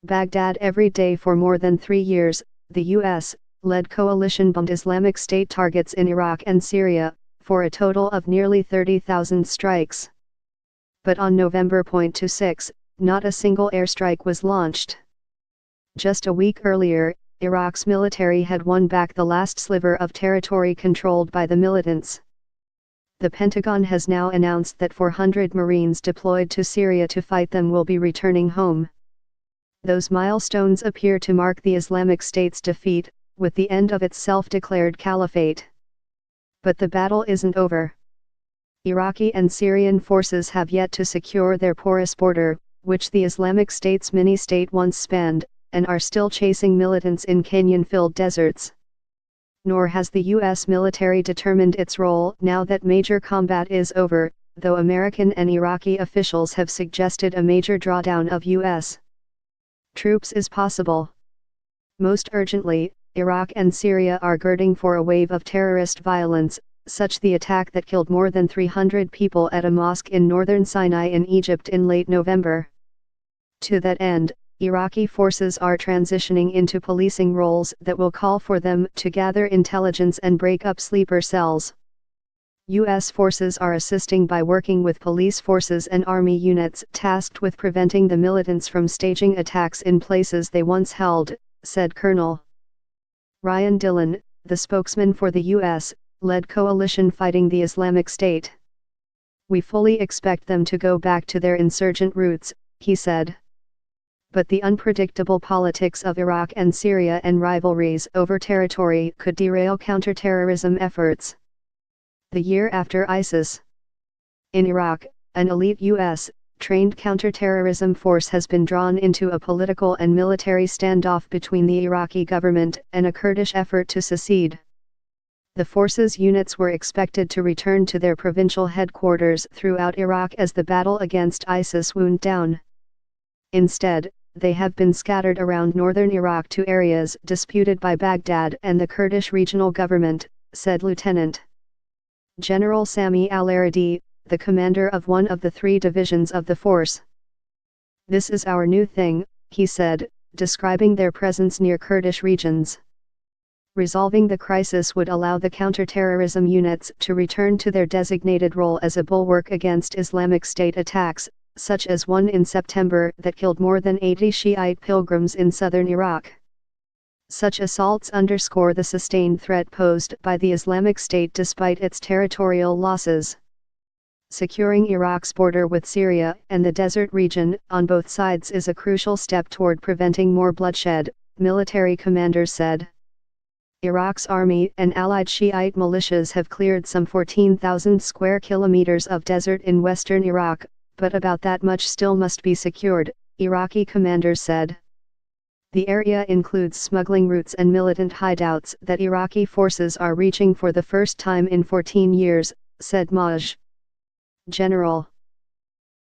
Baghdad every day for more than 3 years, the U.S.-led coalition bombed Islamic State targets in Iraq and Syria, for a total of nearly 30,000 strikes. But on November 26, not a single airstrike was launched. Just a week earlier, Iraq's military had won back the last sliver of territory controlled by the militants. The Pentagon has now announced that 400 Marines deployed to Syria to fight them will be returning home. Those milestones appear to mark the Islamic State's defeat, with the end of its self-declared caliphate. But the battle isn't over. Iraqi and Syrian forces have yet to secure their porous border, which the Islamic State's mini-state once spanned, and are still chasing militants in canyon-filled deserts. Nor has the U.S. military determined its role now that major combat is over, though American and Iraqi officials have suggested a major drawdown of U.S. troops is possible. Most urgently, Iraq and Syria are girding for a wave of terrorist violence, such the attack that killed more than 300 people at a mosque in northern Sinai in Egypt in late November. To that end, Iraqi forces are transitioning into policing roles that will call for them to gather intelligence and break up sleeper cells. U.S. forces are assisting by working with police forces and army units tasked with preventing the militants from staging attacks in places they once held, said Colonel Ryan Dillon, the spokesman for the U.S.-led coalition fighting the Islamic State. "We fully expect them to go back to their insurgent roots," he said. But the unpredictable politics of Iraq and Syria and rivalries over territory could derail counterterrorism efforts. The year after ISIS. In Iraq, an elite U.S.-trained counterterrorism force has been drawn into a political and military standoff between the Iraqi government and a Kurdish effort to secede. The force's units were expected to return to their provincial headquarters throughout Iraq as the battle against ISIS wound down. Instead, they have been scattered around northern Iraq to areas disputed by Baghdad and the Kurdish regional government, said Lieutenant General Sami al-Aradi, the commander of one of the 3 divisions of the force. "This is our new thing," he said, describing their presence near Kurdish regions. Resolving the crisis would allow the counterterrorism units to return to their designated role as a bulwark against Islamic State attacks, such as one in September that killed more than 80 Shiite pilgrims in southern Iraq. Such assaults underscore the sustained threat posed by the Islamic State despite its territorial losses. Securing Iraq's border with Syria and the desert region on both sides is a crucial step toward preventing more bloodshed, military commanders said. Iraq's army and allied Shiite militias have cleared some 14,000 square kilometers of desert in western Iraq, but about that much still must be secured, Iraqi commanders said. The area includes smuggling routes and militant hideouts that Iraqi forces are reaching for the first time in 14 years, said Maj. General